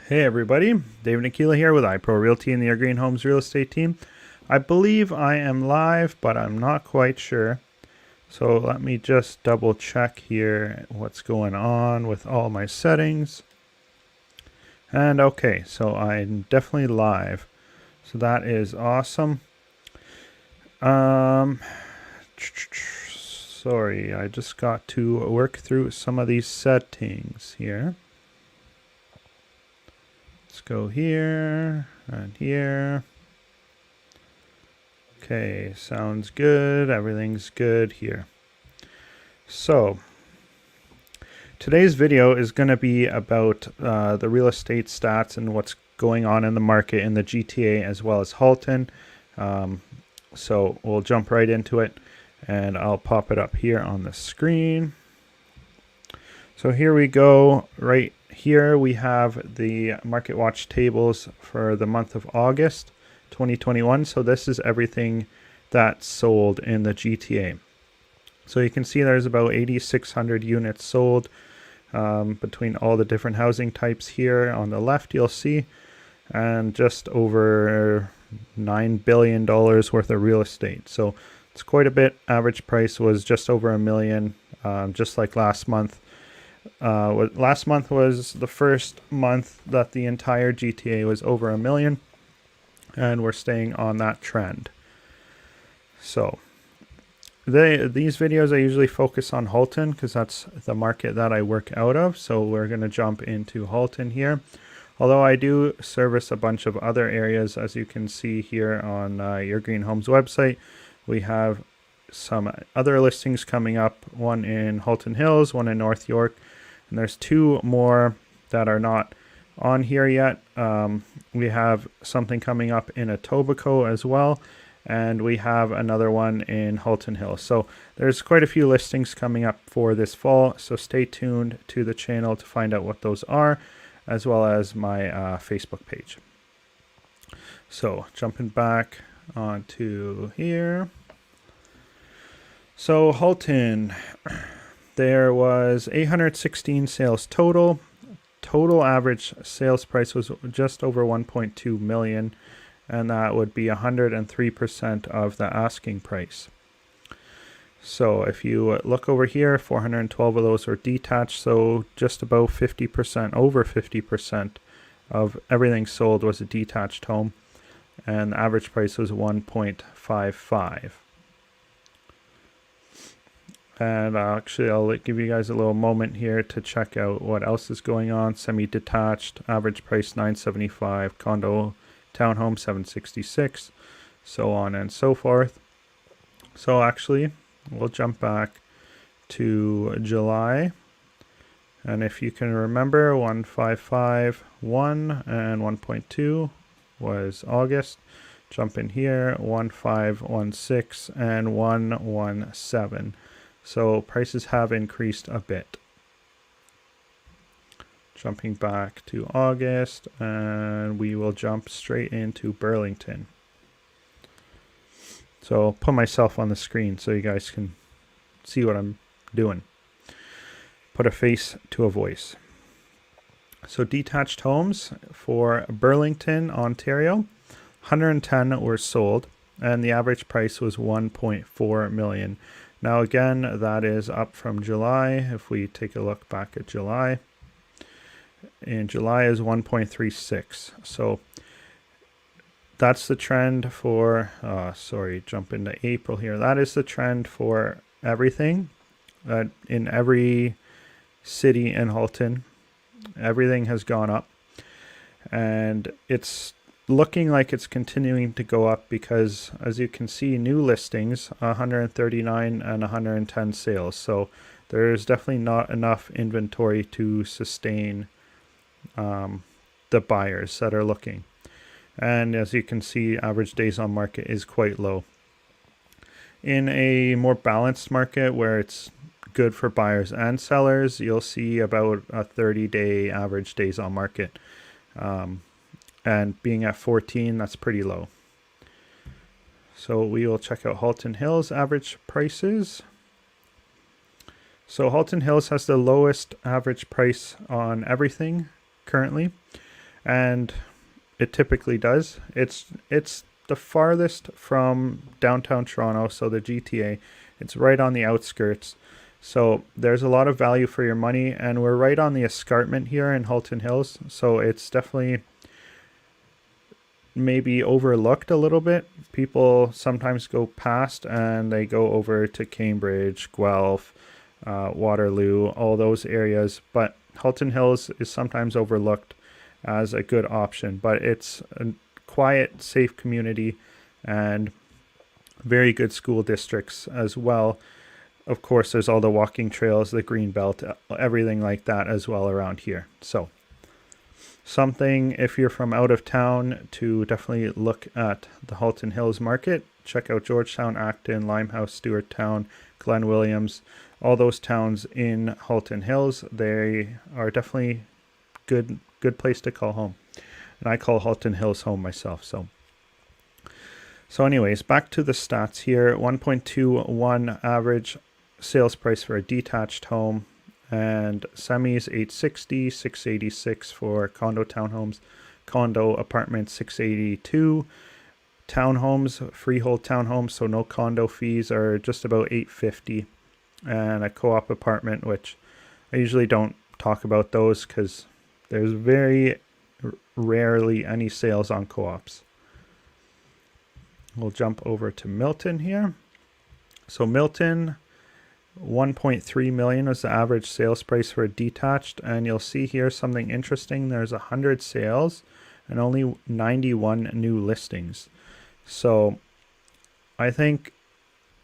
Hey everybody, David Aquila here with iPro Realty and the Evergreen Homes Real Estate Team. I believe I am live, but I'm not quite sure. So let me just double check here what's going on with all my settings. And okay, so I'm definitely live. So that is awesome. Sorry, I just got to work through some of these settings here. Let's go here and here. Okay, sounds good. Everything's good here. So, today's video is going to be about the real estate stats and what's going on in the market in the GTA as well as Halton. So we'll jump right into it and I'll pop it up here on the screen. So here we go. Right here we have the Market Watch tables for the month of August 2021. So this is everything that's sold in the GTA. So you can see there's about 8,600 units sold between all the different housing types here. On the left you'll see, and just over $9 billion worth of real estate. So it's quite a bit. Average price was just over $1 million, just like last month. Last month was the first month that the entire GTA was over $1 million, and we're staying on that trend. So these videos I usually focus on Halton because that's the market that I work out of. So we're going to jump into Halton here. Although I do service a bunch of other areas, as you can see here on Your Green Homes website. We have some other listings coming up, one in Halton Hills, one in North York, and there's two more that are not on here yet. We have something coming up in Etobicoke as well, and we have another one in Halton Hills. So there's quite a few listings coming up for this fall, so stay tuned to the channel to find out what those are, as well as my Facebook page. So jumping back onto here. So Halton, there was 816 sales total. Total average sales price was just over 1.2 million, and that would be 103% of the asking price. So if you look over here, 412 of those were detached, so just about 50%, over 50% of everything sold was a detached home, and the average price was 1.55. And actually I'll give you guys a little moment here to check out what else is going on. Semi-detached, average price 975, condo townhome 766, so on and so forth. So actually we'll jump back to July, and if you can remember, 1,551 and 1.2 was August. Jump in here, 1,516 and 117. So prices have increased a bit. Jumping back to August, and we will jump straight into Burlington. So I'll put myself on the screen so you guys can see what I'm doing. Put a face to a voice. So detached homes for Burlington, Ontario, 110 were sold, and the average price was 1.4 million. Now again, that is up from July. If we take a look back at July, in July is 1.36. So that's the trend for, jump into April here. That is the trend for everything in every city in Halton. Everything has gone up, and it's looking like it's continuing to go up because, as you can see, new listings 139 and 110 sales. So there's definitely not enough inventory to sustain the buyers that are looking. And as you can see, average days on market is quite low. In a more balanced market where it's good for buyers and sellers, you'll see about a 30-day average days on market. And being at 14, that's pretty low. So we will check out Halton Hills average prices. So Halton Hills has the lowest average price on everything currently, and it typically does. It's the farthest from downtown Toronto, so the GTA. It's right on the outskirts. So there's a lot of value for your money, and we're right on the escarpment here in Halton Hills. So it's definitely maybe overlooked a little bit. People sometimes go past and they go over to Cambridge, Guelph, Waterloo, all those areas. But Halton Hills is sometimes overlooked as a good option, but it's a quiet, safe community and very good school districts as well. Of course, there's all the walking trails, the green belt, everything like that as well around here. So something, if you're from out of town, to definitely look at the Halton Hills market. Check out Georgetown, Acton, Limehouse, Stewarttown, Glen Williams, all those towns in Halton Hills. They are definitely good place to call home. And I call Halton Hills home myself. So anyways, back to the stats here. 1.21 average sales price for a detached home, and semis 860, 686 for condo townhomes, condo apartments 682, townhomes, freehold townhomes, so no condo fees, are just about 850, and a co-op apartment, which I usually don't talk about those because there's very rarely any sales on co-ops. We'll jump over to Milton here. So Milton, 1.3 million was the average sales price for a detached, and you'll see here something interesting. There's 100 sales and only 91 new listings. So I think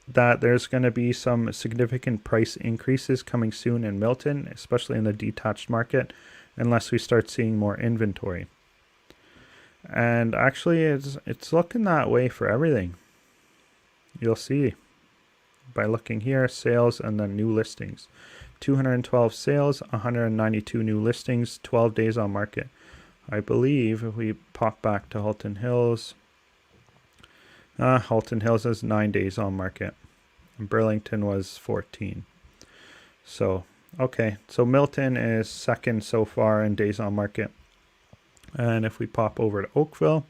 that there's going to be some significant price increases coming soon in Milton, especially in the detached market, unless we start seeing more inventory. And actually it's looking that way for everything. You'll see by looking here, sales and then new listings. 212 sales, 192 new listings, 12 days on market. I believe if we pop back to Halton Hills, Halton Hills has 9 days on market, and Burlington was 14. So, okay, so Milton is second so far in days on market. And if we pop over to Oakville,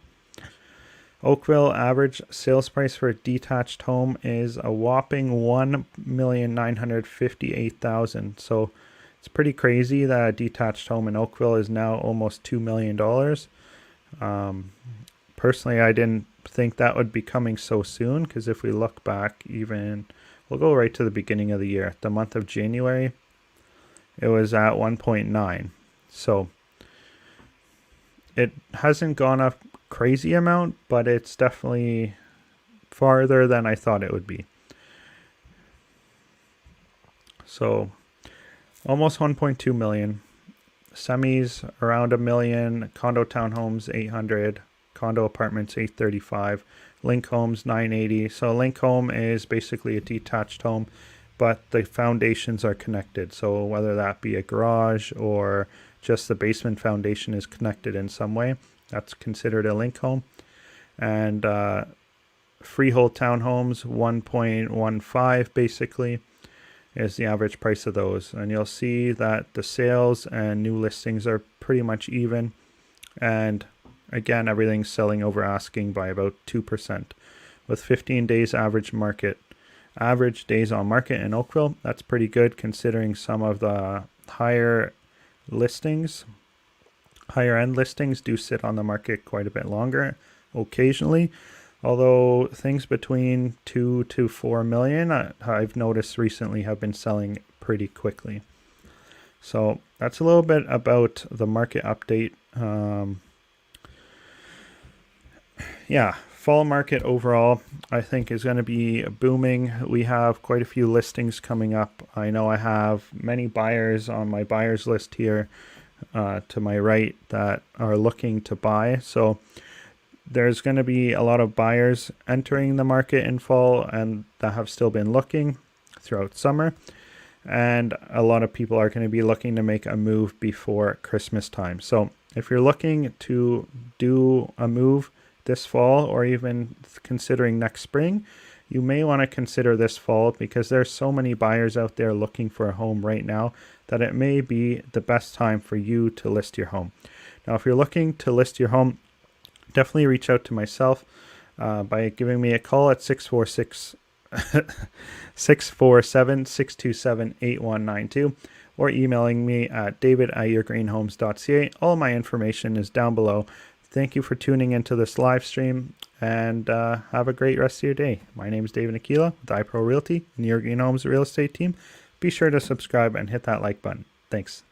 average sales price for a detached home is a whopping $1,958,000. So it's pretty crazy that a detached home in Oakville is now almost $2 million. Personally, I didn't think that would be coming so soon, because if we look back, we'll go right to the beginning of the year. The month of January, it was at 1.9. So it hasn't gone up crazy amount, but it's definitely farther than I thought it would be. So almost 1.2 million. Semis around $1 million. Condo townhomes 800. Condo apartments 835. Link homes 980. So a link home is basically a detached home, but the foundations are connected. So whether that be a garage or just the basement foundation is connected in some way, that's considered a link home. And freehold townhomes, 1.15 basically is the average price of those. And you'll see that the sales and new listings are pretty much even. And again, everything's selling over asking by about 2%. With 15 days average days on market in Oakville, that's pretty good considering some of the higher end listings do sit on the market quite a bit longer occasionally, although things between 2 to 4 million I've noticed recently have been selling pretty quickly. So that's a little bit about the market update. Fall market overall I think is going to be booming. We have quite a few listings coming up. I know I have many buyers on my buyers list here to my right that are looking to buy. So there's going to be a lot of buyers entering the market in fall and that have still been looking throughout summer. And a lot of people are going to be looking to make a move before Christmas time. So if you're looking to do a move this fall or even considering next spring, you may want to consider this fall because there's so many buyers out there looking for a home right now that it may be the best time for you to list your home. Now, if you're looking to list your home, definitely reach out to myself by giving me a call at 647-627-8192 or emailing me at david@yourgreenhomes.ca. All my information is down below. Thank you for tuning into this live stream, and have a great rest of your day. My name is David Aquila with iPro Realty and Your Green Homes Real Estate Team. Be sure to subscribe and hit that like button. Thanks.